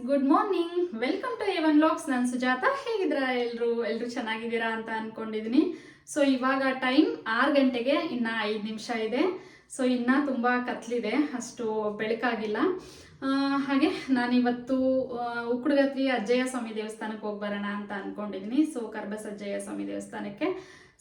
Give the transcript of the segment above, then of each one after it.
Good morning, welcome to Evan vlogs. ನಾನು ಸುಜಾತ. ಹೇಗಿದ್ದೀರಾ ಎಲ್ಲರೂ ಚೆನ್ನಾಗಿದ್ದೀರಾ ಅಂತ ಅನ್ಕೊಂಡಿದ್ದೀನಿ. ಸೊ ಇವಾಗ ಟೈಮ್ 6 ಗಂಟೆಗೆ ಇನ್ನು 5 ನಿಮಿಷ ಇದೆ. ಸೊ ಇನ್ನೂ ತುಂಬ ಕತ್ಲಿದೆ, ಅಷ್ಟು ಬೆಳಕಾಗಿಲ್ಲ. ಹಾಗೆ ನಾನಿವತ್ತು ಉಕ್ಕಡಗತ್ತಿ ಅಜ್ಜಯ್ಯ ಸ್ವಾಮಿ ದೇವಸ್ಥಾನಕ್ಕೆ ಹೋಗಿ ಬರೋಣ ಅಂತ ಅಂದ್ಕೊಂಡಿದ್ದೀನಿ. ಸೊ ಕರ್ಬಸ್ ಅಜ್ಜಯ್ಯ ಸ್ವಾಮಿ ದೇವಸ್ಥಾನಕ್ಕೆ.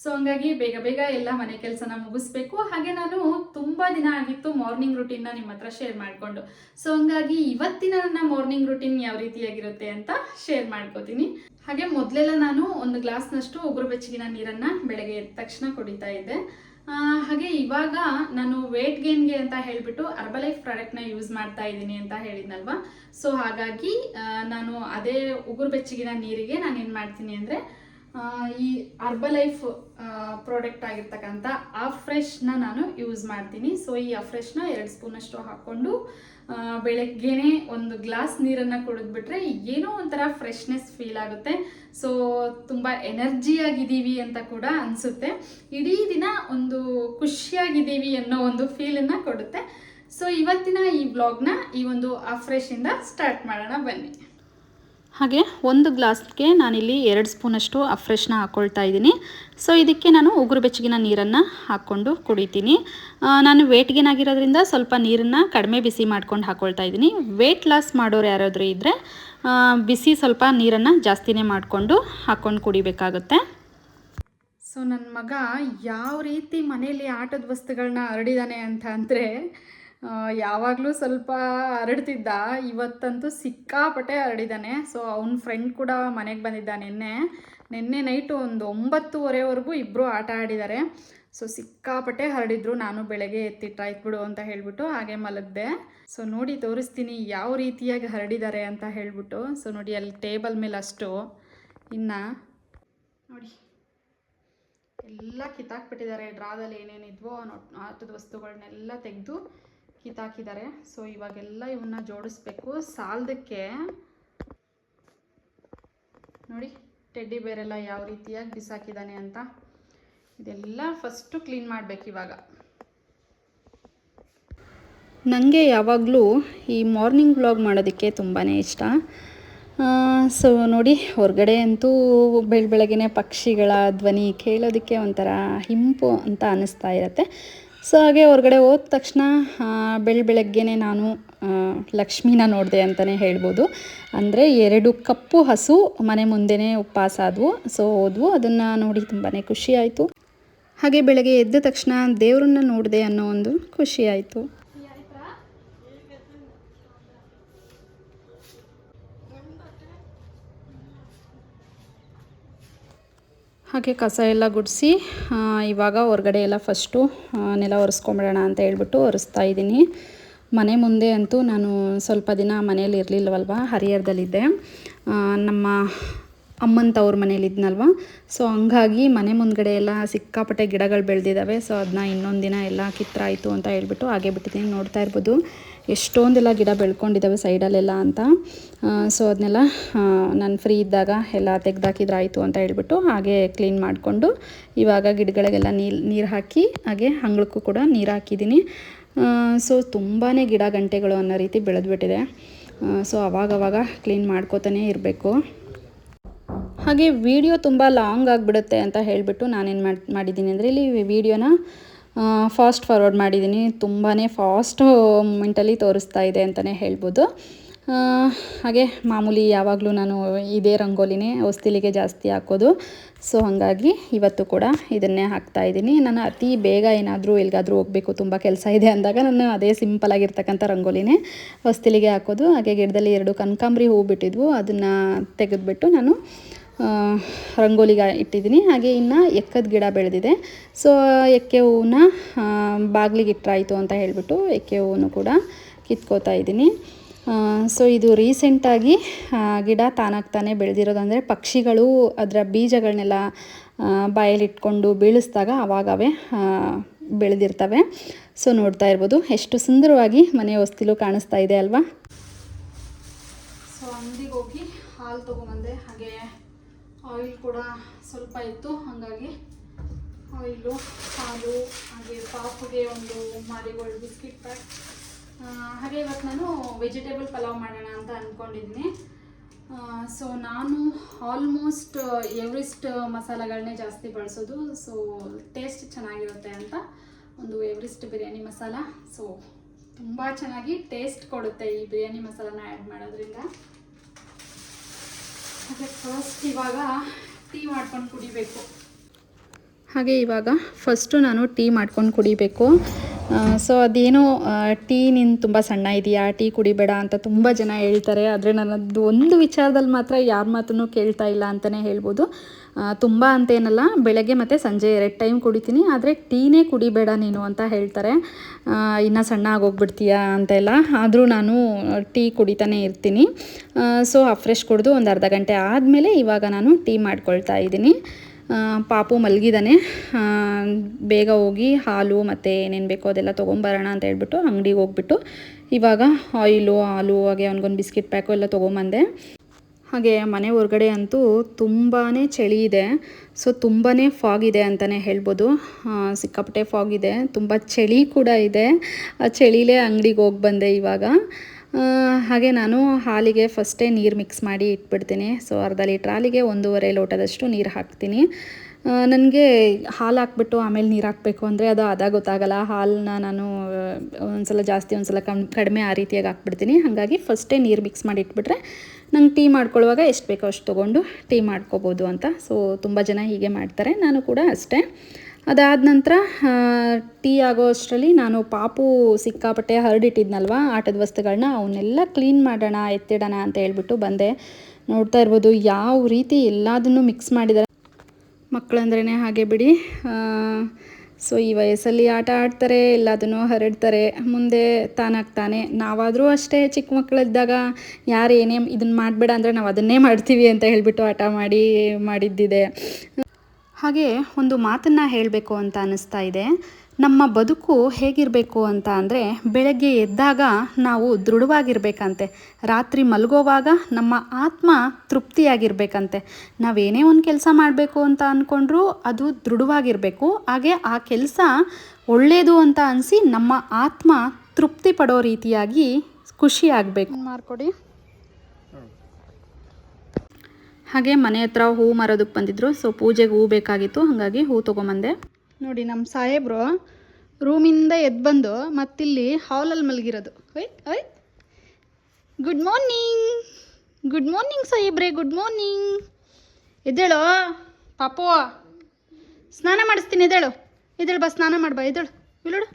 ಸೊ ಹಂಗಾಗಿ ಬೇಗ ಎಲ್ಲ ಮನೆ ಕೆಲಸನ ಮುಗಿಸ್ಬೇಕು. ಹಾಗೆ ನಾನು ತುಂಬ ದಿನ ಆಗಿತ್ತು ಮಾರ್ನಿಂಗ್ ರುಟೀನ್ನ ನಿಮ್ಮ ಹತ್ರ ಶೇರ್ ಮಾಡಿಕೊಂಡು. ಸೊ ಹಂಗಾಗಿ ಇವತ್ತಿನ ನನ್ನ ಮಾರ್ನಿಂಗ್ ರುಟೀನ್ ಯಾವ ರೀತಿಯಾಗಿರುತ್ತೆ ಅಂತ ಶೇರ್ ಮಾಡ್ಕೋತೀನಿ. ಹಾಗೆ ಮೊದಲೆಲ್ಲ ನಾನು 1 ಗ್ಲಾಸ್ನಷ್ಟು ಉಗುರು ಬೆಚ್ಚಗಿನ ನೀರನ್ನು ಬೆಳಗ್ಗೆ ಎದ್ದ ತಕ್ಷಣ ಕುಡಿತಾ ಇದ್ದೆ. ಹಾಗೆ ಇವಾಗ ನಾನು ವೇಟ್ ಗೇನ್ಗೆ ಅಂತ ಹೇಳಿಬಿಟ್ಟು ಅರ್ಬಲೈಫ್ ಪ್ರಾಡಕ್ಟ್ನ ಯೂಸ್ ಮಾಡ್ತಾ ಇದ್ದೀನಿ ಅಂತ ಹೇಳಿದ್ನಲ್ವಾ. ಸೊ ಹಾಗಾಗಿ ನಾನು ಅದೇ ಉಗುರು ಬೆಚ್ಚಗಿನ ನೀರಿಗೆ ನಾನು ಏನು ಮಾಡ್ತೀನಿ ಅಂದರೆ ಈ ಅರ್ಬಲೈಫ್ ಪ್ರಾಡಕ್ಟ್ ಆಗಿರ್ತಕ್ಕಂಥ ಅಫ್ರೆಶ್ನ ನಾನು ಯೂಸ್ ಮಾಡ್ತೀನಿ. ಸೊ ಈ ಅಫ್ರೆಶ್ನ 2 ಸ್ಪೂನಷ್ಟು ಹಾಕ್ಕೊಂಡು ಬೆಳಗ್ಗೆನೇ 1 ಗ್ಲಾಸ್ ನೀರನ್ನು ಕುಡಿದ್ಬಿಟ್ರೆ ಏನೋ ಒಂಥರ ಫ್ರೆಶ್ನೆಸ್ ಫೀಲ್ ಆಗುತ್ತೆ. ಸೊ ತುಂಬ ಎನರ್ಜಿಯಾಗಿದ್ದೀವಿ ಅಂತ ಕೂಡ ಅನಿಸುತ್ತೆ. ಇಡೀ ದಿನ ಒಂದು ಖುಷಿಯಾಗಿದ್ದೀವಿ ಅನ್ನೋ ಒಂದು ಫೀಲನ್ನು ಕೊಡುತ್ತೆ. ಸೊ ಇವತ್ತಿನ ಈ ವ್ಲಾಗ್ನ ಈ ಒಂದು ಅಫ್ರೆಶಿಂದ ಸ್ಟಾರ್ಟ್ ಮಾಡೋಣ ಬನ್ನಿ. ಹಾಗೆ 1 ಗ್ಲಾಸ್ಗೆ ನಾನಿಲ್ಲಿ 2 ಸ್ಪೂನಷ್ಟು ಅಫ್ರೆಶ್ನ ಹಾಕ್ಕೊಳ್ತಾ ಇದ್ದೀನಿ. ಸೊ ಇದಕ್ಕೆ ನಾನು ಉಗುರು ಬೆಚ್ಚಗಿನ ನೀರನ್ನು ಹಾಕ್ಕೊಂಡು ಕುಡಿತೀನಿ. ನಾನು ವೇಟ್ ಗೇನ್ ಆಗಿರೋದ್ರಿಂದ ಸ್ವಲ್ಪ ನೀರನ್ನು ಕಡಿಮೆ ಬಿಸಿ ಮಾಡ್ಕೊಂಡು ಹಾಕ್ಕೊಳ್ತಾ ಇದ್ದೀನಿ. ವೇಟ್ ಲಾಸ್ ಮಾಡೋರು ಯಾರಾದರೂ ಇದ್ದರೆ ಬಿಸಿ ಸ್ವಲ್ಪ ನೀರನ್ನು ಜಾಸ್ತಿನೇ ಮಾಡಿಕೊಂಡು ಹಾಕ್ಕೊಂಡು ಕುಡಿಬೇಕಾಗುತ್ತೆ. ಸೊ ನನ್ನ ಮಗ ಯಾವ ರೀತಿ ಮನೆಯಲ್ಲಿ ಆಟದ ವಸ್ತುಗಳನ್ನ ಹರಡಿದಾನೆ ಅಂತ ಅಂದರೆ ಯಾವಾಗಲೂ ಸ್ವಲ್ಪ ಹರಡ್ತಿದ್ದ, ಇವತ್ತಂತೂ ಸಿಕ್ಕಾಪಟ್ಟೆ ಹರಡಿದ್ದಾನೆ. ಸೊ ಅವನ ಫ್ರೆಂಡ್ ಕೂಡ ಮನೆಗೆ ಬಂದಿದ್ದ ನಿನ್ನೆ ನೈಟು ಒಂದು 9:30ವರೆಗೂ ಇಬ್ಬರು ಆಟ ಆಡಿದ್ದಾರೆ. ಸೊ ಸಿಕ್ಕಾಪಟ್ಟೆ ಹರಡಿದ್ರು. ನಾನು ಬೆಳಗ್ಗೆ ಎತ್ತಿಟ್ಟಾಯ್ತು ಬಿಡು ಅಂತ ಹೇಳಿಬಿಟ್ಟು ಹಾಗೆ ಮಲಗಿದೆ. ಸೊ ನೋಡಿ ತೋರಿಸ್ತೀನಿ ಯಾವ ರೀತಿಯಾಗಿ ಹರಡಿದ್ದಾರೆ ಅಂತ ಹೇಳಿಬಿಟ್ಟು. ಸೊ ನೋಡಿ ಅಲ್ಲಿ ಟೇಬಲ್ ಮೇಲೆ ಅಷ್ಟು, ಇನ್ನು ನೋಡಿ ಎಲ್ಲ ಕಿತ್ತಾಕ್ಬಿಟ್ಟಿದ್ದಾರೆ. ಡ್ರಾದಲ್ಲಿ ಏನೇನಿದ್ವೋ ಆಟದ ವಸ್ತುಗಳನ್ನೆಲ್ಲ ತೆಗೆದು ಕಿತ್ತಾಕಿದ್ದಾರೆ. ಸೊ ಇವಾಗೆಲ್ಲ ಇವನ್ನ ಜೋಡಿಸ್ಬೇಕು. ಸಾಲದಕ್ಕೆ ನೋಡಿ ಟೆಡ್ಡಿ ಬೇರೆಲ್ಲ ಯಾವ ರೀತಿಯಾಗಿ ಬಿಸಾಕಿದ್ದಾನೆ ಅಂತ. ಇದೆಲ್ಲ ಫಸ್ಟು ಕ್ಲೀನ್ ಮಾಡಬೇಕು ಇವಾಗ. ನನಗೆ ಯಾವಾಗಲೂ ಈ ಮಾರ್ನಿಂಗ್ ವ್ಲಾಗ್ ಮಾಡೋದಕ್ಕೆ ತುಂಬಾ ಇಷ್ಟ. ಸೊ ನೋಡಿ ಹೊರಗಡೆ ಅಂತೂ ಬೆಳಗ್ಗೆನೇ ಪಕ್ಷಿಗಳ ಧ್ವನಿ ಕೇಳೋದಕ್ಕೆ ಒಂಥರ ಇಂಪು ಅಂತ ಅನ್ನಿಸ್ತಾ ಇರುತ್ತೆ. ಸೊ ಹಾಗೆ ಹೊರಗಡೆ ಹೋದ ತಕ್ಷಣ ಬೆಳಗ್ಗೆನೇ ನಾನು ಲಕ್ಷ್ಮೀನ ನೋಡಿದೆ ಅಂತಲೇ ಹೇಳ್ಬೋದು. ಅಂದರೆ 2 ಕಪ್ಪು ಹಸು ಮನೆ ಮುಂದೆನೇ ಉಪವಾಸ ಆದವು. ಸೊ ಹೋದ್ವು, ಅದನ್ನು ನೋಡಿ ತುಂಬಾ ಖುಷಿ ಆಯಿತು. ಹಾಗೆ ಬೆಳಗ್ಗೆ ಎದ್ದ ತಕ್ಷಣ ದೇವ್ರನ್ನ ನೋಡಿದೆ ಅನ್ನೋ ಒಂದು ಖುಷಿ ಆಯಿತು. ಹಾಗೆ ಕಸ ಎಲ್ಲ ಗುಡಿಸಿ ಇವಾಗ ಹೊರಗಡೆ ಎಲ್ಲ ಫಸ್ಟು ನೆಲ ಒರೆಸ್ಕೊಂಬಿಡೋಣ ಅಂತ ಹೇಳ್ಬಿಟ್ಟು ಒರೆಸ್ತಾ ಇದ್ದೀನಿ. ಮನೆ ಮುಂದೆ ಅಂತೂ ನಾನು ಸ್ವಲ್ಪ ದಿನ ಮನೇಲಿ ಇರಲಿಲ್ಲವಲ್ವ, ಹರಿಹರದಲ್ಲಿದ್ದೆ, ನಮ್ಮ ಅಮ್ಮನ ತವ್ರ ಮನೇಲಿದ್ನಲ್ವ. ಸೊ ಹಂಗಾಗಿ ಮನೆ ಮುಂದ್ಗಡೆ ಎಲ್ಲ ಸಿಕ್ಕಾಪಟ್ಟೆ ಗಿಡಗಳು ಬೆಳೆದಿದ್ದಾವೆ. ಸೊ ಅದನ್ನ ಇನ್ನೊಂದು ದಿನ ಎಲ್ಲ ಕಿತ್ತರಾಯಿತು ಅಂತ ಹೇಳ್ಬಿಟ್ಟು ಹಾಗೆ ಬಿಟ್ಟಿದ್ದೀನಿ. ನೋಡ್ತಾ ಇರ್ಬೋದು ಎಷ್ಟೊಂದೆಲ್ಲ ಗಿಡ ಬೆಳ್ಕೊಂಡಿದ್ದಾವೆ ಸೈಡಲ್ಲೆಲ್ಲ ಅಂತ. ಸೊ ಅದನ್ನೆಲ್ಲ ನಾನು ಫ್ರೀ ಇದ್ದಾಗ ಎಲ್ಲ ತೆಗ್ದಾಕಿದ್ರಾಯಿತು ಅಂತ ಹೇಳ್ಬಿಟ್ಟು ಹಾಗೆ ಕ್ಲೀನ್ ಮಾಡಿಕೊಂಡು ಇವಾಗ ಗಿಡಗಳಿಗೆಲ್ಲ ನೀರು ಹಾಕಿ ಹಾಗೆ ಅಂಗಳಕ್ಕೂ ಕೂಡ ನೀರು ಹಾಕಿದ್ದೀನಿ. ಸೊ ತುಂಬಾ ಗಿಡ ಗಂಟೆಗಳು ಅನ್ನೋ ರೀತಿ ಬೆಳೆದ್ಬಿಟ್ಟಿದೆ. ಸೊ ಅವಾಗವಾಗ ಕ್ಲೀನ್ ಮಾಡ್ಕೋತಾನೇ ಇರಬೇಕು. ಹಾಗೆ ವಿಡಿಯೋ ತುಂಬ ಲಾಂಗ್ ಆಗಿಬಿಡುತ್ತೆ ಅಂತ ಹೇಳಿಬಿಟ್ಟು ನಾನೇನು ಮಾಡಿದ್ದೀನಿ ಅಂದರೆ ಇಲ್ಲಿ ವಿಡಿಯೋನ ಫಾಸ್ಟ್ ಫಾರ್ವರ್ಡ್ ಮಾಡಿದ್ದೀನಿ. ತುಂಬಾ ಫಾಸ್ಟ್ ಮೂಮೆಂಟಲ್ಲಿ ತೋರಿಸ್ತಾ ಇದೆ ಅಂತಲೇ ಹೇಳ್ಬೋದು. ಹಾಗೆ ಮಾಮೂಲಿ ಯಾವಾಗಲೂ ನಾನು ಇದೇ ರಂಗೋಲಿನೇ ಹೊಸ್ತಿಲಿಗೆ ಜಾಸ್ತಿ ಹಾಕೋದು. ಸೊ ಹಾಗಾಗಿ ಇವತ್ತು ಕೂಡ ಇದನ್ನೇ ಹಾಕ್ತಾಯಿದ್ದೀನಿ. ನಾನು ಅತಿ ಬೇಗ ಏನಾದರೂ ಎಲ್ಲಿಗಾದರೂ ಹೋಗಬೇಕು, ತುಂಬ ಕೆಲಸ ಇದೆ ಅಂದಾಗ ನಾನು ಅದೇ ಸಿಂಪಲಾಗಿರ್ತಕ್ಕಂಥ ರಂಗೋಲಿನೇ ಹೊಸ್ತಿಲಿಗೆ ಹಾಕೋದು. ಹಾಗೆ ಗಿಡದಲ್ಲಿ 2 ಕನಕಾಂಬರಿ ಹೂ ಬಿಟ್ಟಿದ್ವು, ಅದನ್ನು ತೆಗೆದುಬಿಟ್ಟು ನಾನು ರಂಗೋಲಿಗೆ ಇಟ್ಟಿದ್ದೀನಿ. ಹಾಗೆ ಇನ್ನು ಎಕ್ಕದ ಗಿಡ ಬೆಳೆದಿದೆ. ಸೊ ಎಕ್ಕೆ ಹೂವನ್ನ ಬಾಗಿಲಿಗೆ ಇಟ್ಟರಾಯಿತು ಅಂತ ಹೇಳಿಬಿಟ್ಟು ಎಕ್ಕೆ ಹೂವನ್ನು ಕೂಡ ಕಿತ್ಕೋತಾ ಇದ್ದೀನಿ. ಸೊ ಇದು ರೀಸೆಂಟಾಗಿ ಗಿಡ ತಾನಾಗ್ತಾನೆ ಬೆಳೆದಿರೋದು. ಅಂದರೆ ಪಕ್ಷಿಗಳು ಅದರ ಬೀಜಗಳನ್ನೆಲ್ಲ ಬಾಯಲ್ಲಿಟ್ಕೊಂಡು ಬೀಳಿಸಿದಾಗ ಅವಾಗವೇ ಬೆಳೆದಿರ್ತವೆ. ಸೊ ನೋಡ್ತಾ ಇರ್ಬೋದು ಎಷ್ಟು ಸುಂದರವಾಗಿ ಮನೆ ಹೊಸ್ತಿಲು ಕಾಣಿಸ್ತಾ ಇದೆ ಅಲ್ವಾ. ಸೊ ಅಂಗಡಿಗೆ ಹೋಗಿ ಹಾಲು ತೊಗೊಂಬಂದೆ. ಹಾಗೆ ಆಯಿಲ್ ಕೂಡ ಸ್ವಲ್ಪ ಇತ್ತು, ಹಾಗಾಗಿ ಆಯಿಲು, ಹಾಲು, ಹಾಗೆ ಪಾಪುಗೆ ಒಂದು ಮಾರಿಗೋಲ್ಡ್ ಬಿಸ್ಕಿಟ್ ಪ್ಯಾಕ್, ಹಾಗೆ ಇವತ್ತು ನಾನು ವೆಜಿಟೇಬಲ್ ಪಲಾವ್ ಮಾಡೋಣ ಅಂತ ಅಂದ್ಕೊಂಡಿದ್ದೀನಿ. ಸೊ ನಾನು ಆಲ್ಮೋಸ್ಟ್ ಎವರೆಸ್ಟ್ ಮಸಾಲೆಗಳನ್ನೇ ಜಾಸ್ತಿ ಬಳಸೋದು. ಸೊ ಟೇಸ್ಟ್ ಚೆನ್ನಾಗಿರುತ್ತೆ ಅಂತ ಒಂದು ಎವರೆಸ್ಟ್ ಬಿರಿಯಾನಿ ಮಸಾಲ. ಸೊ ತುಂಬ ಚೆನ್ನಾಗಿ ಟೇಸ್ಟ್ ಕೊಡುತ್ತೆ ಈ ಬಿರಿಯಾನಿ ಮಸಾಲಾನ ಆ್ಯಡ್ ಮಾಡೋದ್ರಿಂದ. ಹಾಗೆ ಫಸ್ಟ್ ಇವಾಗ ಟೀ ಮಾಡ್ಕೊಂಡು ಕುಡಿಬೇಕು. ಹಾಗೆ ಇವಾಗ ಫಸ್ಟು ನಾನು ಟೀ ಮಾಡ್ಕೊಂಡು ಕುಡಿಬೇಕು. ಸೊ ಅದೇನೋ ಟೀ ನೀನು ತುಂಬ ಸಣ್ಣ ಇದೆಯಾ, ಟೀ ಕುಡಿಬೇಡ ಅಂತ ತುಂಬ ಜನ ಹೇಳ್ತಾರೆ. ಆದರೆ ನನ್ನದು ಒಂದು ವಿಚಾರದಲ್ಲಿ ಮಾತ್ರ ಯಾರ ಮಾತನ್ನು ಕೇಳ್ತಾ ಇಲ್ಲ ಅಂತಲೇ ಹೇಳ್ಬೋದು. ತುಂಬ ಅಂತೇನಲ್ಲ, ಬೆಳಗ್ಗೆ ಮತ್ತು ಸಂಜೆ 2 ಟೈಮ್ ಕುಡಿತೀನಿ. ಆದರೆ ಟೀನೇ ಕುಡಿಬೇಡ ನೀನು ಅಂತ ಹೇಳ್ತಾರೆ. ಇನ್ನೂ ಸಣ್ಣ ಆಗೋಗ್ಬಿಡ್ತೀಯಾ ಅಂತೆಲ್ಲ. ಆದರೂ ನಾನು ಟೀ ಕುಡಿತಾನೆ ಇರ್ತೀನಿ. ಸೊ ಫ್ರೆಶ್ ಕುಡಿದು ಒಂದು ಅರ್ಧ ಗಂಟೆ ಆದಮೇಲೆ ಇವಾಗ ನಾನು ಟೀ ಮಾಡ್ಕೊಳ್ತಾ ಇದ್ದೀನಿ. ಪಾಪು ಮಲಗಿದ್ದಾನೆ. ಬೇಗ ಹೋಗಿ ಹಾಲು ಮತ್ತು ಏನೇನು ಬೇಕೋ ಅದೆಲ್ಲ ತೊಗೊಂಬರೋಣ ಅಂತ ಹೇಳ್ಬಿಟ್ಟು ಅಂಗಡಿಗೆ ಹೋಗ್ಬಿಟ್ಟು ಇವಾಗ ಆಯಿಲು, ಹಾಲು, ಹಾಗೆ ಅವ್ನಿಗೊಂದು ಬಿಸ್ಕಿಟ್ ಪ್ಯಾಕು ಎಲ್ಲ ತೊಗೊಂಬಂದೆ. ಹಾಗೆ ಮನೆ ಹೊರಗಡೆ ಅಂತೂ ತುಂಬಾ ಚಳಿ ಇದೆ. ಸೊ ತುಂಬಾ ಫಾಗ್ ಇದೆ ಅಂತಲೇ ಹೇಳ್ಬೋದು. ಸಿಕ್ಕಾಪಟ್ಟೆ ಫಾಗ್ ಇದೆ, ತುಂಬ ಚಳಿ ಕೂಡ ಇದೆ. ಆ ಚಳಿಲೇ ಅಂಗಡಿಗೆ ಹೋಗಿ ಬಂದೆ ಇವಾಗ. ಹಾಗೆ ನಾನು ಹಾಲಿಗೆ ಫಸ್ಟೇ ನೀರು ಮಿಕ್ಸ್ ಮಾಡಿ ಇಟ್ಬಿಡ್ತೀನಿ. ಸೊ ಅರ್ಧ ಲೀಟ್ರ್ ಹಾಲಿಗೆ 1.5 ಲೋಟದಷ್ಟು ನೀರು ಹಾಕ್ತೀನಿ. ನನಗೆ ಹಾಲು ಹಾಕ್ಬಿಟ್ಟು ಆಮೇಲೆ ನೀರು ಹಾಕಬೇಕು ಅಂದರೆ ಅದು ಅದಾಗ ಗೊತ್ತಾಗಲ್ಲ. ಹಾಲನ್ನ ನಾನು ಒಂದ್ಸಲ ಜಾಸ್ತಿ ಒಂದ್ಸಲ ಕಡಿಮೆ ಆ ರೀತಿಯಾಗಿ ಹಾಕ್ಬಿಡ್ತೀನಿ. ಹಾಗಾಗಿ ಫಸ್ಟೇ ನೀರು ಮಿಕ್ಸ್ ಮಾಡಿ ಇಟ್ಬಿಟ್ರೆ ನಂಗೆ ಟೀ ಮಾಡ್ಕೊಳ್ಳುವಾಗ ಎಷ್ಟು ಬೇಕೋ ಅಷ್ಟು ತೊಗೊಂಡು ಟೀ ಮಾಡ್ಕೋಬೋದು ಅಂತ. ಸೊ ತುಂಬ ಜನ ಹೀಗೆ ಮಾಡ್ತಾರೆ, ನಾನು ಕೂಡ ಅಷ್ಟೇ. ಅದಾದ ನಂತರ ಟೀ ಆಗೋ ಅಷ್ಟರಲ್ಲಿ ನಾನು ಪಾಪು ಸಿಕ್ಕಾಪಟ್ಟೆ ಹರಡಿಟ್ಟಿದ್ನಲ್ವ ಆಟದ ವಸ್ತುಗಳನ್ನ, ಅವನ್ನೆಲ್ಲ ಕ್ಲೀನ್ ಮಾಡೋಣ, ಎತ್ತಿಡೋಣ ಅಂತ ಹೇಳ್ಬಿಟ್ಟು ಬಂದೆ. ನೋಡ್ತಾ ಇರ್ಬೋದು ಯಾವ ರೀತಿ ಎಲ್ಲದನ್ನು ಮಿಕ್ಸ್ ಮಾಡಿದ್ದಾರೆ. ಮಕ್ಕಳಂದ್ರೇ ಹಾಗೆ ಬಿಡಿ. ಸೊ ಈ ವಯಸ್ಸಲ್ಲಿ ಆಟ ಆಡ್ತಾರೆ, ಎಲ್ಲದನ್ನು ಹರಡ್ತಾರೆ, ಮುಂದೆ ತಾನಾಗ್ತಾನೆ. ನಾವಾದರೂ ಅಷ್ಟೇ ಚಿಕ್ಕ ಮಕ್ಕಳಿದ್ದಾಗ ಯಾರು ಏನೇ ಇದನ್ನು ಮಾಡಬೇಡ ಅಂದರೆ ನಾವು ಅದನ್ನೇ ಮಾಡ್ತೀವಿ ಅಂತ ಹೇಳಿಬಿಟ್ಟು ಆಟ ಮಾಡಿದ್ದಿದೆ. ಹಾಗೆ ಒಂದು ಮಾತನ್ನು ಹೇಳಬೇಕು ಅಂತ ಅನ್ನಿಸ್ತಾ ಇದೆ. ನಮ್ಮ ಬದುಕು ಹೇಗಿರಬೇಕು ಅಂತ ಅಂದರೆ, ಬೆಳಗ್ಗೆ ಎದ್ದಾಗ ನಾವು ದೃಢವಾಗಿರಬೇಕಂತೆ, ರಾತ್ರಿ ಮಲಗೋವಾಗ ನಮ್ಮ ಆತ್ಮ ತೃಪ್ತಿಯಾಗಿರಬೇಕಂತೆ. ನಾವೇನೇ ಒಂದು ಕೆಲಸ ಮಾಡಬೇಕು ಅಂತ ಅಂದ್ಕೊಂಡ್ರೂ ಅದು ದೃಢವಾಗಿರಬೇಕು. ಹಾಗೆ ಆ ಕೆಲಸ ಒಳ್ಳೆಯದು ಅಂತ ಅನಿಸಿ ನಮ್ಮ ಆತ್ಮ ತೃಪ್ತಿ ಪಡೋ ರೀತಿಯಾಗಿ ಖುಷಿಯಾಗಬೇಕು. ಮಾಡ್ಕೊಡಿ. ಹಾಗೆ ಮನೆ ಹತ್ರ ಹೂ ಮಾರೋದಕ್ಕೆ ಬಂದಿದ್ದರು. ಸೊ ಪೂಜೆಗೆ ಹೂ ಬೇಕಾಗಿತ್ತು, ಹಾಗಾಗಿ ಹೂ ತೊಗೊಂಬಂದೆ. ನೋಡಿ ನಮ್ಮ ಸಾಹೇಬರು ರೂಮಿಂದ ಎದ್ದು ಬಂದು ಮತ್ತಿಲ್ಲಿ ಹಾಲಲ್ಲಿ ಮಲಗಿರೋದು. ಓಯ್ ಗುಡ್ ಮಾರ್ನಿಂಗ್ ಸಾಹೇಬ್ರೆ, ಗುಡ್ ಮಾರ್ನಿಂಗ್. ಎದ್ದೇಳೋ ಪಾಪು, ಸ್ನಾನ ಮಾಡಿಸ್ತೀನಿ, ಎದ್ದೇಳು ಬಾ, ಸ್ನಾನ ಮಾಡ್ಬಾ, ಎದ್ದೇಳು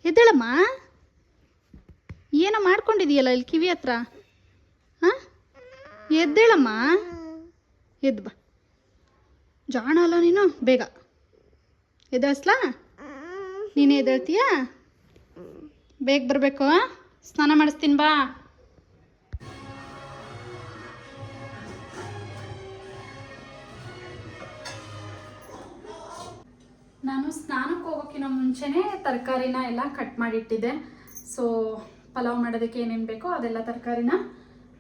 ಎದ್ದೇಳಮ್ಮ. ಏನೋ ಮಾಡ್ಕೊಂಡಿದೀಯಲ್ಲ ಇಲ್ಲಿ ಕಿವಿ ಹತ್ರ. ಹಾಂ, ಎದ್ದೇಳಮ್ಮ, ಎದ್ದು ಬಾ. ಜಾಣ ಅಲ್ಲ ನೀನು, ಬೇಗ ಎದ್ದೇಳಿಸ್ಲಾ? ನೀನೇ ಎದ್ದೇಳ್ತೀಯಾ? ಬೇಗ ಬರಬೇಕು, ಸ್ನಾನ ಮಾಡಿಸ್ತೀನಿ ಬಾ. ನಾನು ಸ್ನಾನಕ್ಕೆ ಹೋಗೋಕ್ಕಿಂತ ಮುಂಚೆನೇ ತರಕಾರಿನ ಎಲ್ಲ ಕಟ್ ಮಾಡಿಟ್ಟಿದ್ದೆ. ಸೊ ಪಲಾವ್ ಮಾಡೋದಕ್ಕೆ ಏನೇನು ಬೇಕೋ ಅದೆಲ್ಲ ತರಕಾರಿನ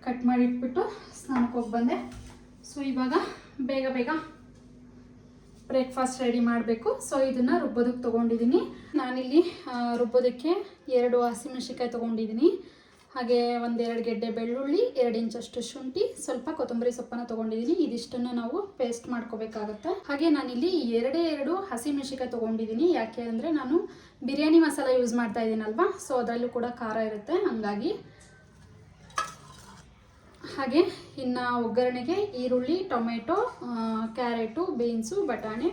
ಕಟ್ ಮಾಡಿಟ್ಬಿಟ್ಟು ಸ್ನಾನಕ್ಕೆ ಹೋಗಿ ಬಂದೆ. ಸೊ ಇವಾಗ ಬೇಗ ಬ್ರೇಕ್ಫಾಸ್ಟ್ ರೆಡಿ ಮಾಡಬೇಕು. ಸೊ ಇದನ್ನು ರುಬ್ಬೋದಕ್ಕೆ ತೊಗೊಂಡಿದ್ದೀನಿ. ನಾನಿಲ್ಲಿ ರುಬ್ಬೋದಕ್ಕೆ 2 ಹಸಿಮೆಣಸಿನ್ಕಾಯಿ ತೊಗೊಂಡಿದ್ದೀನಿ. ಹಾಗೆ 1-2 ಗೆಡ್ಡೆ ಬೆಳ್ಳುಳ್ಳಿ, 2 ಇಂಚಷ್ಟು ಶುಂಠಿ, ಸ್ವಲ್ಪ ಕೊತ್ತಂಬರಿ ಸೊಪ್ಪನ್ನು ತೊಗೊಂಡಿದ್ದೀನಿ. ಇದಿಷ್ಟನ್ನು ನಾವು ಪೇಸ್ಟ್ ಮಾಡ್ಕೋಬೇಕಾಗತ್ತೆ. ಹಾಗೆ ನಾನಿಲ್ಲಿ 2 ಹಸಿಮೆಣಸಿನ್ಕಾಯಿ ತೊಗೊಂಡಿದ್ದೀನಿ. ಯಾಕೆ ಅಂದರೆ ನಾನು ಬಿರಿಯಾನಿ ಮಸಾಲ ಯೂಸ್ ಮಾಡ್ತಾ ಇದ್ದೀನಲ್ವಾ, ಸೊ ಅದರಲ್ಲೂ ಕೂಡ ಖಾರ ಇರುತ್ತೆ, ಹಂಗಾಗಿ. ಹಾಗೆ ಇನ್ನು ಒಗ್ಗರಣೆಗೆ ಈರುಳ್ಳಿ, ಟೊಮೆಟೊ, ಕ್ಯಾರೆಟು, ಬೀನ್ಸು, ಬಟಾಣಿ,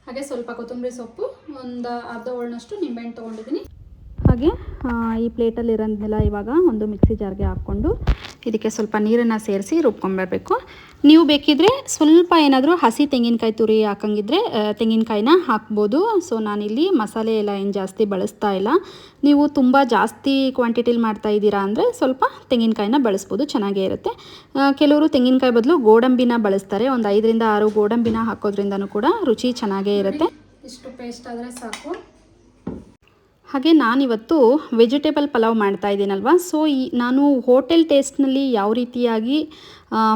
ಹಾಗೆ ಸ್ವಲ್ಪ ಕೊತ್ತಂಬರಿ ಸೊಪ್ಪು, ಒಂದು ಅರ್ಧ ಹೋಳನಷ್ಟು ನಿಂಬೆಹಣ್ಣು ತೊಗೊಂಡಿದ್ದೀನಿ. ಹಾಗೆ ಈ ಪ್ಲೇಟಲ್ಲಿ ಇರೋದನ್ನೆಲ್ಲ ಇವಾಗ ಒಂದು ಮಿಕ್ಸಿ ಜಾರ್ಗೆ ಹಾಕ್ಕೊಂಡು ಇದಕ್ಕೆ ಸ್ವಲ್ಪ ನೀರನ್ನು ಸೇರಿಸಿ ರುಬ್ಕೊಂಡ್ಬರಬೇಕು. ನೀವು ಬೇಕಿದ್ರೆ ಸ್ವಲ್ಪ ಏನಾದರೂ ಹಸಿ ತೆಂಗಿನಕಾಯಿ ತುರಿ ಹಾಕಂಗಿದ್ರೆ ತೆಂಗಿನಕಾಯಿನ ಹಾಕ್ಬೋದು. ಸೊ ನಾನಿಲ್ಲಿ ಮಸಾಲೆ ಎಲ್ಲ ಏನು ಜಾಸ್ತಿ ಬಳಸ್ತಾ ಇಲ್ಲ. ನೀವು ತುಂಬ ಜಾಸ್ತಿ ಕ್ವಾಂಟಿಟಿಲಿ ಮಾಡ್ತಾ ಇದ್ದೀರಾ ಅಂದರೆ ಸ್ವಲ್ಪ ತೆಂಗಿನಕಾಯಿನ ಬಳಸ್ಬೋದು, ಚೆನ್ನಾಗೇ ಇರುತ್ತೆ. ಕೆಲವರು ತೆಂಗಿನಕಾಯಿ ಬದಲು ಗೋಡಂಬಿನ ಬಳಸ್ತಾರೆ. ಒಂದು 5-6 ಗೋಡಂಬಿನ ಹಾಕೋದ್ರಿಂದನೂ ಕೂಡ ರುಚಿ ಚೆನ್ನಾಗೇ ಇರುತ್ತೆ. ಇಷ್ಟು ಪೇಸ್ಟ್ ಆದರೆ ಸಾಕು. ಹಾಗೆ ನಾನಿವತ್ತು ವೆಜಿಟೇಬಲ್ ಪಲಾವ್ ಮಾಡ್ತಾ ಇದ್ದೀನಲ್ವ, ಸೊ ನಾನು ಹೋಟೆಲ್ ಟೇಸ್ಟ್ನಲ್ಲಿ ಯಾವ ರೀತಿಯಾಗಿ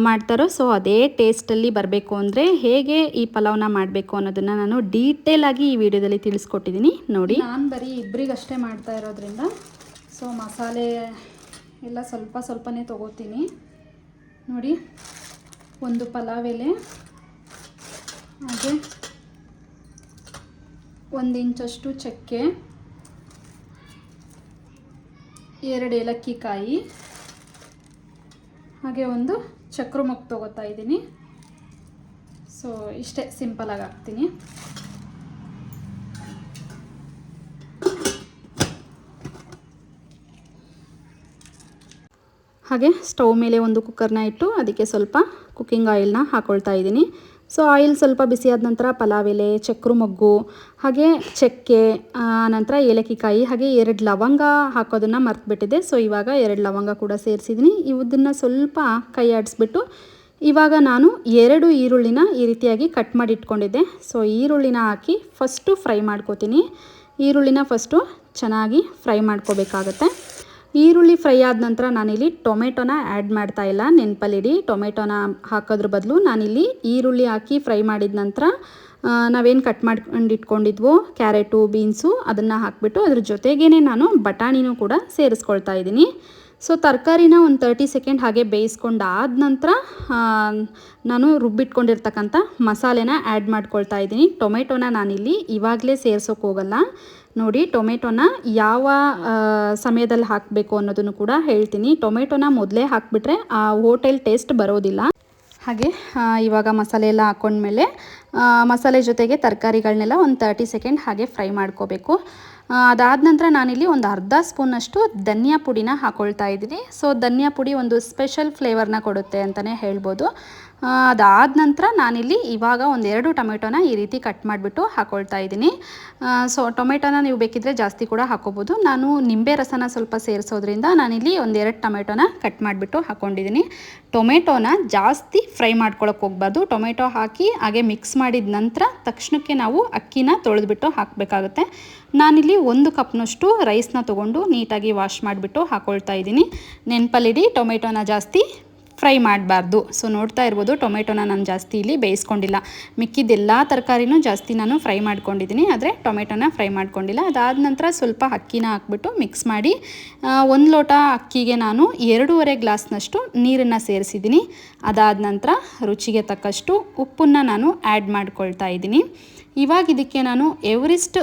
ಮಾಡ್ತಾರೋ ಸೊ ಅದೇ ಟೇಸ್ಟಲ್ಲಿ ಬರಬೇಕು ಅಂದರೆ ಹೇಗೆ ಈ ಪಲಾವ್ನ ಮಾಡಬೇಕು ಅನ್ನೋದನ್ನು ನಾನು ಡೀಟೇಲಾಗಿ ಈ ವಿಡಿಯೋದಲ್ಲಿ ತಿಳಿಸ್ಕೊಟ್ಟಿದ್ದೀನಿ ನೋಡಿ. ನಾನು ಬರೀ ಇಬ್ಬರಿಗಷ್ಟೇ ಮಾಡ್ತಾ ಇರೋದ್ರಿಂದ ಸೊ ಮಸಾಲೆ ಎಲ್ಲ ಸ್ವಲ್ಪ ಸ್ವಲ್ಪನೇ ತೊಗೋತೀನಿ ನೋಡಿ. ಒಂದು ಪಲಾವ್ ಎಲೆ, ಹಾಗೆ 1 ಇಂಚಷ್ಟು ಚಕ್ಕೆ, 2 ಏಲಕ್ಕಿ ಕಾಯಿ, ಹಾಗೆ ಒಂದು ಚಕ್ರ ಮೊಗ್ಗು ತೊಗೋತಾ ಇದ್ದೀನಿ. ಸೊ ಇಷ್ಟೇ ಸಿಂಪಲಾಗಿ ಹಾಕ್ತೀನಿ. ಹಾಗೆ ಸ್ಟವ್ ಮೇಲೆ ಒಂದು ಕುಕ್ಕರ್ನ ಇಟ್ಟು ಅದಕ್ಕೆ ಸ್ವಲ್ಪ ಕುಕ್ಕಿಂಗ್ ಆಯಿಲ್ನ ಹಾಕ್ಕೊಳ್ತಾ ಇದ್ದೀನಿ. ಸೊ ಆಯಿಲ್ ಸ್ವಲ್ಪ ಬಿಸಿಯಾದ ನಂತರ ಪಲಾವ್ ಎಲೆ, ಚಕ್ರ ಮೊಗ್ಗು, ಹಾಗೆ ಚಕ್ಕೆ, ನಂತರ ಏಲಕ್ಕಿ ಕಾಯಿ, ಹಾಗೆ 2 ಲವಂಗ ಹಾಕೋದನ್ನು ಮರ್ತುಬಿಟ್ಟಿದ್ದೆ. ಸೊ ಇವಾಗ 2 ಲವಂಗ ಕೂಡ ಸೇರಿಸಿದ್ದೀನಿ. ಇದನ್ನು ಸ್ವಲ್ಪ ಕೈ ಆಡಿಸ್ಬಿಟ್ಟು ಇವಾಗ ನಾನು 2 ಈರುಳ್ಳಿನ ಈ ರೀತಿಯಾಗಿ ಕಟ್ ಮಾಡಿ ಇಟ್ಕೊಂಡಿದ್ದೆ. ಸೊ ಈರುಳ್ಳಿನ ಹಾಕಿ ಫಸ್ಟು ಫ್ರೈ ಮಾಡ್ಕೋತೀನಿ. ಈರುಳ್ಳಿನ ಫಸ್ಟು ಚೆನ್ನಾಗಿ ಫ್ರೈ ಮಾಡ್ಕೋಬೇಕಾಗತ್ತೆ. ಈರುಳ್ಳಿ ಫ್ರೈ ಆದ ನಂತರ ನಾನಿಲ್ಲಿ ಟೊಮೆಟೊನ ಆ್ಯಡ್ ಮಾಡ್ತಾ ಇಲ್ಲ, ನೆನಪಲ್ಲಿಡಿ. ಟೊಮೆಟೊನ ಹಾಕೋದ್ರ ಬದಲು ನಾನಿಲ್ಲಿ ಈರುಳ್ಳಿ ಹಾಕಿ ಫ್ರೈ ಮಾಡಿದ ನಂತರ ನಾವೇನು ಕಟ್ ಮಾಡ್ಕೊಂಡು ಇಟ್ಕೊಂಡಿದ್ವೋ ಕ್ಯಾರೆಟು, ಬೀನ್ಸು ಅದನ್ನು ಹಾಕಿಬಿಟ್ಟು ಅದ್ರ ಜೊತೆಗೇ ನಾನು ಬಟಾಣಿನೂ ಕೂಡ ಸೇರಿಸ್ಕೊಳ್ತಾ ಇದ್ದೀನಿ. ಸೊ ತರಕಾರಿನ ಒಂದು 30 ಸೆಕೆಂಡ್ ಹಾಗೆ ಬೇಯಿಸ್ಕೊಂಡಾದ ನಂತರ ನಾನು ರುಬ್ಬಿಟ್ಕೊಂಡಿರ್ತಕ್ಕಂಥ ಮಸಾಲೆನ ಆ್ಯಡ್ ಮಾಡ್ಕೊಳ್ತಾ ಇದ್ದೀನಿ. ಟೊಮೆಟೊನ ನಾನಿಲ್ಲಿ ಇವಾಗಲೇ ಸೇರ್ಸೋಕೆ ಹೋಗಲ್ಲ ನೋಡಿ. ಟೊಮೆಟೊನ ಯಾವ ಸಮಯದಲ್ಲಿ ಹಾಕಬೇಕು ಅನ್ನೋದನ್ನು ಕೂಡ ಹೇಳ್ತೀನಿ. ಟೊಮೆಟೊನ ಮೊದಲೇ ಹಾಕಿಬಿಟ್ರೆ ಆ ಹೋಟೆಲ್ ಟೇಸ್ಟ್ ಬರೋದಿಲ್ಲ. ಹಾಗೆ ಇವಾಗ ಮಸಾಲೆ ಎಲ್ಲ ಹಾಕ್ಕೊಂಡ್ಮೇಲೆ ಮಸಾಲೆ ಜೊತೆಗೆ ತರಕಾರಿಗಳನ್ನೆಲ್ಲ ಒಂದು 30 ಸೆಕೆಂಡ್ ಹಾಗೆ ಫ್ರೈ ಮಾಡ್ಕೋಬೇಕು. ಅದಾದ ನಂತರ ನಾನಿಲ್ಲಿ ಒಂದು ಅರ್ಧ ಸ್ಪೂನಷ್ಟು ಧನಿಯಾ ಪುಡಿನ ಹಾಕ್ಕೊಳ್ತಾ ಇದ್ದೀನಿ. ಸೊ ಧನಿಯಾ ಪುಡಿ ಒಂದು ಸ್ಪೆಷಲ್ ಫ್ಲೇವರ್ನ ಕೊಡುತ್ತೆ ಅಂತಲೇ ಹೇಳ್ಬೋದು. ಅದಾದ ನಂತರ ನಾನಿಲ್ಲಿ ಇವಾಗ 1-2 ಟೊಮೆಟೊನ ಈ ರೀತಿ ಕಟ್ ಮಾಡಿಬಿಟ್ಟು ಹಾಕ್ಕೊಳ್ತಾ ಇದ್ದೀನಿ. ಸೊ ಟೊಮೆಟೊನ ನೀವು ಬೇಕಿದ್ದರೆ ಜಾಸ್ತಿ ಕೂಡ ಹಾಕ್ಕೋಬೋದು. ನಾನು ನಿಂಬೆ ರಸನ ಸ್ವಲ್ಪ ಸೇರಿಸೋದ್ರಿಂದ ನಾನಿಲ್ಲಿ 1-2 ಟೊಮೆಟೊನ ಕಟ್ ಮಾಡಿಬಿಟ್ಟು ಹಾಕ್ಕೊಂಡಿದ್ದೀನಿ. ಟೊಮೆಟೊನ ಜಾಸ್ತಿ ಫ್ರೈ ಮಾಡ್ಕೊಳಕ್ಕೆ ಹೋಗ್ಬಾರ್ದು. ಟೊಮೆಟೊ ಹಾಕಿ ಹಾಗೆ ಮಿಕ್ಸ್ ಮಾಡಿದ ನಂತರ ತಕ್ಷಣಕ್ಕೆ ನಾವು ಅಕ್ಕಿನ ತೊಳೆದ್ಬಿಟ್ಟು ಹಾಕಬೇಕಾಗುತ್ತೆ. ನಾನಿಲ್ಲಿ 1 ಕಪ್ನಷ್ಟು ರೈಸ್ನ ತೊಗೊಂಡು ನೀಟಾಗಿ ವಾಶ್ ಮಾಡಿಬಿಟ್ಟು ಹಾಕ್ಕೊಳ್ತಾ ಇದ್ದೀನಿ. ನೆನಪಲ್ಲಿಡಿ, ಟೊಮೆಟೊನ ಜಾಸ್ತಿ ಫ್ರೈ ಮಾಡಬಾರ್ದು. ಸೊ ನೋಡ್ತಾ ಇರ್ಬೋದು, ಟೊಮೆಟೊನ ನಾನು ಜಾಸ್ತಿ ಇಲ್ಲಿ ಬೇಯಿಸ್ಕೊಂಡಿಲ್ಲ. ಮಿಕ್ಕಿದ್ದೆಲ್ಲ ತರಕಾರಿನೂ ಜಾಸ್ತಿ ನಾನು ಫ್ರೈ ಮಾಡ್ಕೊಂಡಿದ್ದೀನಿ, ಆದರೆ ಟೊಮೆಟೊನ ಫ್ರೈ ಮಾಡ್ಕೊಂಡಿಲ್ಲ. ಅದಾದ ನಂತರ ಸ್ವಲ್ಪ ಅಕ್ಕಿನ ಹಾಕ್ಬಿಟ್ಟು ಮಿಕ್ಸ್ ಮಾಡಿ 1 ಲೋಟ ಅಕ್ಕಿಗೆ ನಾನು 2.5 ಗ್ಲಾಸ್ನಷ್ಟು ನೀರನ್ನು ಸೇರಿಸಿದ್ದೀನಿ. ಅದಾದ ನಂತರ ರುಚಿಗೆ ತಕ್ಕಷ್ಟು ಉಪ್ಪನ್ನು ನಾನು ಆ್ಯಡ್ ಮಾಡ್ಕೊಳ್ತಾ ಇದ್ದೀನಿ. ಇವಾಗ ಇದಕ್ಕೆ ನಾನು ಎವರೆಸ್ಟ್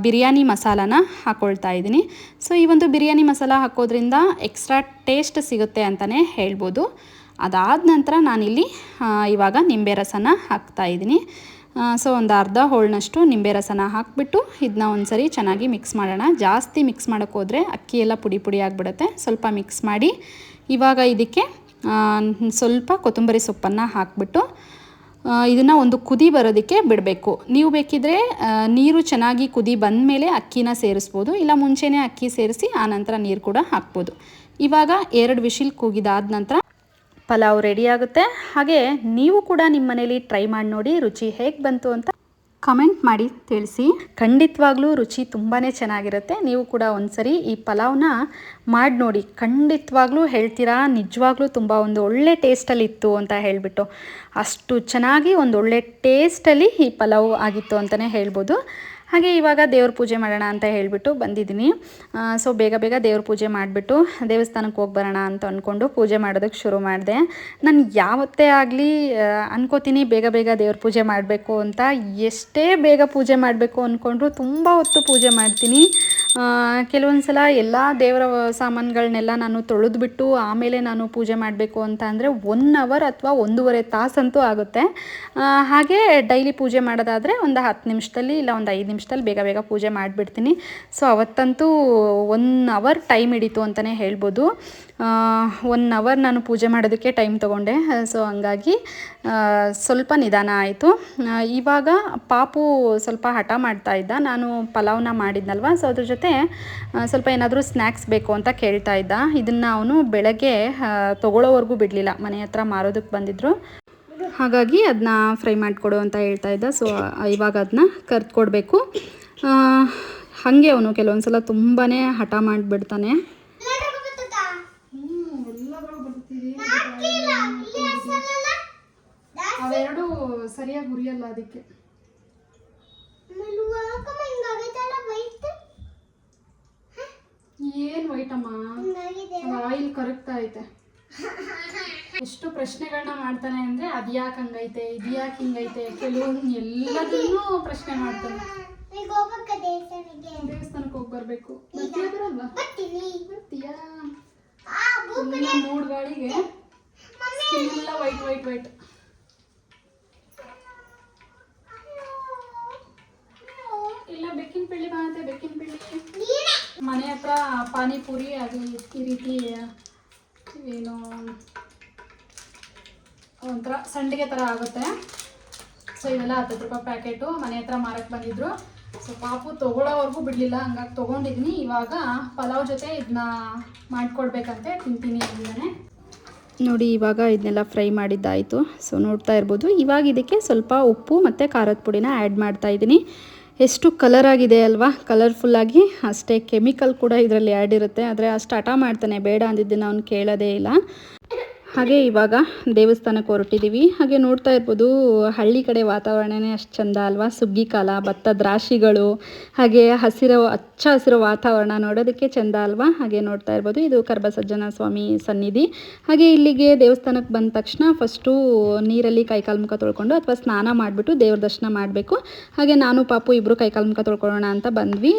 ಬಿರಿಯಾನಿ ಮಸಾಲಾನ ಹಾಕ್ಕೊಳ್ತಾ ಇದ್ದೀನಿ. ಸೊ ಈ ಒಂದು ಬಿರಿಯಾನಿ ಮಸಾಲ ಹಾಕೋದ್ರಿಂದ ಎಕ್ಸ್ಟ್ರಾ ಟೇಸ್ಟ್ ಸಿಗುತ್ತೆ ಅಂತಲೇ ಹೇಳ್ಬೋದು. ಅದಾದ ನಂತರ ನಾನಿಲ್ಲಿ ಇವಾಗ ನಿಂಬೆ ರಸನ ಹಾಕ್ತಾ ಇದ್ದೀನಿ. ಸೊ ಒಂದು ಅರ್ಧ ಹೋಳನಷ್ಟು ನಿಂಬೆ ರಸನ ಹಾಕಿಬಿಟ್ಟು ಇದನ್ನ ಒಂದು ಸರಿ ಚೆನ್ನಾಗಿ ಮಿಕ್ಸ್ ಮಾಡೋಣ. ಜಾಸ್ತಿ ಮಿಕ್ಸ್ ಮಾಡೋಕ್ಕೆ ಹೋದರೆ ಅಕ್ಕಿ ಎಲ್ಲ ಪುಡಿ ಪುಡಿ ಆಗಿಬಿಡುತ್ತೆ. ಸ್ವಲ್ಪ ಮಿಕ್ಸ್ ಮಾಡಿ ಇವಾಗ ಇದಕ್ಕೆ ಸ್ವಲ್ಪ ಕೊತ್ತಂಬರಿ ಸೊಪ್ಪನ್ನು ಹಾಕಿಬಿಟ್ಟು ಇದನ್ನು ಒಂದು ಕುದಿ ಬರೋದಕ್ಕೆ ಬಿಡಬೇಕು. ನೀವು ಬೇಕಿದ್ದರೆ ನೀರು ಚೆನ್ನಾಗಿ ಕುದಿ ಬಂದ ಮೇಲೆ ಅಕ್ಕಿನ ಸೇರಿಸ್ಬೋದು, ಇಲ್ಲ ಮುಂಚೆನೇ ಅಕ್ಕಿ ಸೇರಿಸಿ ಆನಂತರ ನೀರು ಕೂಡ ಹಾಕ್ಬೋದು. ಇವಾಗ 2 ವಿಶಿಲ್ ಕೂಗಿದಾದ ನಂತರ ಪಲಾವ್ ರೆಡಿ ಆಗುತ್ತೆ. ಹಾಗೆ ನೀವು ಕೂಡ ನಿಮ್ಮ ಮನೇಲಿ ಟ್ರೈ ಮಾಡಿ ನೋಡಿ, ರುಚಿ ಹೇಗೆ ಬಂತು ಅಂತ ಕಮೆಂಟ್ ಮಾಡಿ ತಿಳಿಸಿ. ಖಂಡಿತವಾಗ್ಲೂ ರುಚಿ ತುಂಬಾ ಚೆನ್ನಾಗಿರುತ್ತೆ. ನೀವು ಕೂಡ ಒಂದ್ಸರಿ ಈ ಪಲಾವ್ನ ಮಾಡಿ ನೋಡಿ, ಖಂಡಿತವಾಗ್ಲೂ ಹೇಳ್ತೀರಾ ನಿಜವಾಗ್ಲೂ ತುಂಬ ಒಂದು ಒಳ್ಳೆ ಟೇಸ್ಟಲ್ಲಿತ್ತು ಅಂತ ಹೇಳಿಬಿಟ್ಟು. ಅಷ್ಟು ಚೆನ್ನಾಗಿ ಒಂದು ಒಳ್ಳೆ ಟೇಸ್ಟಲ್ಲಿ ಈ ಪಲಾವ್ ಆಗಿತ್ತು ಅಂತಲೇ ಹೇಳ್ಬೋದು. ಹಾಗೆ ಇವಾಗ ದೇವ್ರ ಪೂಜೆ ಮಾಡೋಣ ಅಂತ ಹೇಳಿಬಿಟ್ಟು ಬಂದಿದ್ದೀನಿ. ಸೊ ಬೇಗ ಬೇಗ ದೇವ್ರ ಪೂಜೆ ಮಾಡಿಬಿಟ್ಟು ದೇವಸ್ಥಾನಕ್ಕೆ ಹೋಗಿ ಬರೋಣ ಅಂತ ಅಂದ್ಕೊಂಡು ಪೂಜೆ ಮಾಡೋದಕ್ಕೆ ಶುರು ಮಾಡಿದೆ. ನಾನು ಯಾವತ್ತೇ ಆಗಲಿ ಅನ್ಕೋತೀನಿ ಬೇಗ ಬೇಗ ದೇವ್ರ ಪೂಜೆ ಮಾಡಬೇಕು ಅಂತ. ಎಷ್ಟೇ ಬೇಗ ಪೂಜೆ ಮಾಡಬೇಕು ಅಂದ್ಕೊಂಡ್ರು ತುಂಬ ಹೊತ್ತು ಪೂಜೆ ಮಾಡ್ತೀನಿ. ಕೆಲವೊಂದು ಸಲ ಎಲ್ಲ ದೇವರ ಸಾಮಾನುಗಳನ್ನೆಲ್ಲ ನಾನು ತೊಳೆದ್ಬಿಟ್ಟು ಆಮೇಲೆ ನಾನು ಪೂಜೆ ಮಾಡಬೇಕು ಅಂತ ಅಂದರೆ 1 ಅವರ್ ಅಥವಾ 1.5 ತಾಸಂತೂ ಆಗುತ್ತೆ. ಹಾಗೆ ಡೈಲಿ ಪೂಜೆ ಮಾಡೋದಾದರೆ ಒಂದು 10 ನಿಮಿಷದಲ್ಲಿ ಇಲ್ಲ ಒಂದು 5 ನಿಮಿಷದಲ್ಲಿ ಬೇಗ ಬೇಗ ಪೂಜೆ ಮಾಡಿಬಿಡ್ತೀನಿ. ಸೊ ಅವತ್ತಂತೂ 1 ಅವರ್ ಟೈಮ್ ಹಿಡಿತು ಅಂತಲೇ ಹೇಳ್ಬೋದು. 1 ಅವರ್ ನಾನು ಪೂಜೆ ಮಾಡೋದಕ್ಕೆ ಟೈಮ್ ತೊಗೊಂಡೆ. ಸೊ ಹಂಗಾಗಿ ಸ್ವಲ್ಪ ನಿಧಾನ ಆಯಿತು. ಇವಾಗ ಪಾಪು ಸ್ವಲ್ಪ ಹಠ ಮಾಡ್ತಾ ಇದ್ದ. ನಾನು ಪಲಾವ್ನ ಮಾಡಿದ್ನಲ್ವ, ಸೊ ಅದ್ರ ಜೊತೆ ಸ್ವಲ್ಪ ಏನಾದರೂ ಸ್ನ್ಯಾಕ್ಸ್ ಬೇಕು ಅಂತ ಕೇಳ್ತಾ ಇದ್ದ. ಇದನ್ನು ಅವನು ಬೆಳಗ್ಗೆ ತೊಗೊಳ್ಳೋವರೆಗೂ ಬಿಡಲಿಲ್ಲ. ಮನೆ ಹತ್ರ ಮಾರೋದಕ್ಕೆ ಬಂದಿದ್ದರು, ಹಾಗಾಗಿ ಅದನ್ನ ಫ್ರೈ ಮಾಡಿಕೊಡು ಅಂತ ಹೇಳ್ತಾ ಇದ್ದ. ಸೊ ಇವಾಗ ಅದನ್ನ ಕರ್ದ್ಕೊಡ್ಬೇಕು. ಹಾಗೆ ಅವನು ಕೆಲವೊಂದು ಸಲ ತುಂಬಾ ಹಠ ಮಾಡಿಬಿಡ್ತಾನೆ. ಅವೆರಡು ಸರಿಯಾಗಿ ಹುರಿಯಲ್ಲ, ಅದಕ್ಕೆ ಏನು ವೈಟಮ್ಮ, ಆಯಿಲ್ ಕರಗ್ತಾ ಐತೆ. ಎಷ್ಟು ಪ್ರಶ್ನೆಗಳನ್ನ ಮಾಡ್ತಾನೆ ಅಂದರೆ ಅದು ಯಾಕೆ ಹಂಗೈತೆ, ಇದು ಯಾಕೆ ಹಿಂಗೈತೆ, ಕೆಲವೊಂದು ಎಲ್ಲದನ್ನೂ ಪ್ರಶ್ನೆ ಮಾಡ್ತಾನೆ. ದೇವಸ್ಥಾನಕ್ಕೆ ಹೋಗಿ ಬರಬೇಕು. ಬರಲ್ವಾ? ಬರ್ತೀಯಾ? ಮೂಡ್ಗಾಳಿಗೆ ಎಲ್ಲ ವೈಟ್ ವೈಟ್ ವೈಟ್. ಇಲ್ಲ ಬೆಕ್ಕಿನ ಪಿಳ್ಳಿ ಬಾಂತೆ, ಬೆಕ್ಕಿನ ಪಿಳ್ಳಿ. ಮನೆ ಹತ್ರ ಪಾನಿಪುರಿ ಅದು ಈ ರೀತಿ ಏನು ಒಂಥರ ಸಂಡಿಗೆ ಥರ ಆಗುತ್ತೆ. ಸೊ ಇವೆಲ್ಲ 10 ರೂಪಾಯಿ ಪ್ಯಾಕೆಟು ಮನೆ ಹತ್ರ ಮಾರಕ್ಕೆ ಬಂದಿದ್ರು. ಸೊ ಪಾಪು ತೊಗೊಳ್ಳೋವರೆಗೂ ಬಿಡಲಿಲ್ಲ, ಹಂಗಾಗಿ ತೊಗೊಂಡಿದ್ದೀನಿ. ಇವಾಗ ಪಲಾವ್ ಜೊತೆ ಇದನ್ನ ಮಾಡಿಕೊಡ್ಬೇಕಂತೆ, ತಿಂತೀನಿ ಅಂದಿದ್ದಾನೆ. ನೋಡಿ ಇವಾಗ ಇದನ್ನೆಲ್ಲ ಫ್ರೈ ಮಾಡಿದ್ದಾಯಿತು. ಸೊ ನೋಡ್ತಾ ಇರ್ಬೋದು. ಇವಾಗ ಇದಕ್ಕೆ ಸ್ವಲ್ಪ ಉಪ್ಪು ಮತ್ತು ಖಾರದ ಪುಡಿನ ಆ್ಯಡ್ ಮಾಡ್ತಾಯಿದ್ದೀನಿ. ಎಷ್ಟು ಕಲರ್ ಆಗಿದೆ ಅಲ್ವಾ, ಕಲರ್ಫುಲ್ಲಾಗಿ. ಅಷ್ಟೇ ಕೆಮಿಕಲ್ ಕೂಡ ಇದರಲ್ಲಿ ಆ್ಯಡ್ ಇರುತ್ತೆ. ಆದರೆ ಅಷ್ಟು ಹಠ ಮಾಡ್ತಾನೆ, ಬೇಡ ಅಂದಿದ್ದನ್ನು ಅವ್ನು ಕೇಳೋದೇ ಇಲ್ಲ. ಹಾಗೆ ಇವಾಗ ದೇವಸ್ಥಾನಕ್ಕೆ ಹೊರಟಿದ್ದೀವಿ. ಹಾಗೆ ನೋಡ್ತಾ ಇರ್ಬೋದು, ಹಳ್ಳಿ ಕಡೆ ವಾತಾವರಣನೇ ಅಷ್ಟು ಚೆಂದ ಅಲ್ವಾ. ಸುಗ್ಗಿ ಕಾಲ, ಭತ್ತದ ರಾಶಿಗಳು, ಹಾಗೆ ಹಚ್ಚ ಹಸಿರು ವಾತಾವರಣ ನೋಡೋದಕ್ಕೆ ಚೆಂದ ಅಲ್ವಾ. ಹಾಗೆ ನೋಡ್ತಾ ಇರ್ಬೋದು, ಇದು ಕರ್ಬಸಜ್ಜನ ಸ್ವಾಮಿ ಸನ್ನಿಧಿ. ಹಾಗೆ ಇಲ್ಲಿಗೆ ದೇವಸ್ಥಾನಕ್ಕೆ ಬಂದ ತಕ್ಷಣ ಫಸ್ಟು ನೀರಲ್ಲಿ ಕೈಕಾಲು ಮುಖ ತೊಳ್ಕೊಂಡು ಅಥವಾ ಸ್ನಾನ ಮಾಡಿಬಿಟ್ಟು ದೇವ್ರ ದರ್ಶನ ಮಾಡಬೇಕು. ಹಾಗೆ ನಾನು ಪಾಪು ಇಬ್ಬರು ಕೈಕಾಲು ಮುಖ ತೊಳ್ಕೊಳ್ಳೋಣ ಅಂತ ಬಂದ್ವಿ.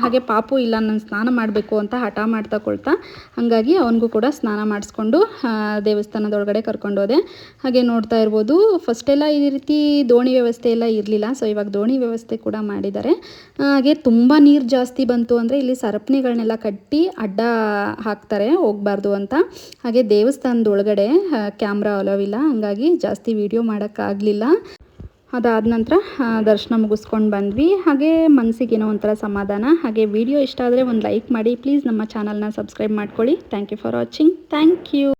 ಹಾಗೆ ಪಾಪು ಇಲ್ಲ ನಾನು ಸ್ನಾನ ಮಾಡಬೇಕು ಅಂತ ಹಠ ಮಾಡ್ತಾ ಕೊಳ್ತಾ, ಹಾಗಾಗಿ ಅವನಿಗೂ ಕೂಡ ಸ್ನಾನ ಮಾಡಿಸ್ಕೊಂಡು ದೇವಸ್ಥಾನದೊಳಗಡೆ ಕರ್ಕೊಂಡು ಹೋದೆ. ಹಾಗೆ ನೋಡ್ತಾ ಇರ್ಬೋದು, ಫಸ್ಟೆಲ್ಲ ಈ ರೀತಿ ದೋಣಿ ವ್ಯವಸ್ಥೆ ಎಲ್ಲ ಇರಲಿಲ್ಲ. ಸೊ ಇವಾಗ ದೋಣಿ ವ್ಯವಸ್ಥೆ ಕೂಡ ಮಾಡಿದ್ದಾರೆ. ಹಾಗೆ ತುಂಬ ನೀರು ಜಾಸ್ತಿ ಬಂತು ಅಂದರೆ ಇಲ್ಲಿ ಸರಪಣಿಗಳನ್ನೆಲ್ಲ ಕಟ್ಟಿ ಅಡ್ಡ ಹಾಕ್ತಾರೆ, ಹೋಗಬಾರ್ದು ಅಂತ. ಹಾಗೆ ದೇವಸ್ಥಾನದ ಒಳಗಡೆ ಕ್ಯಾಮ್ರಾ ಅಲೋ ಇಲ್ಲ, ಹಾಗಾಗಿ ಜಾಸ್ತಿ ವಿಡಿಯೋ ಮಾಡೋಕ್ಕಾಗಲಿಲ್ಲ. ಅದಾದ ನಂತರ ದರ್ಶನ ಮುಗಿಸ್ಕೊಂಡು ಬಂದ್ವಿ. ಹಾಗೆ ಮನಸ್ಸಿಗೇನೋ ಒಂಥರ ಸಮಾಧಾನ. ಹಾಗೆ ವಿಡಿಯೋ ಇಷ್ಟ ಆದರೆ ಒಂದು ಲೈಕ್ ಮಾಡಿ ಪ್ಲೀಸ್. ನಮ್ಮ ಚಾನಲ್ನ ಸಬ್ಸ್ಕ್ರೈಬ್ ಮಾಡ್ಕೊಳ್ಳಿ. Thank you for watching. Thank you.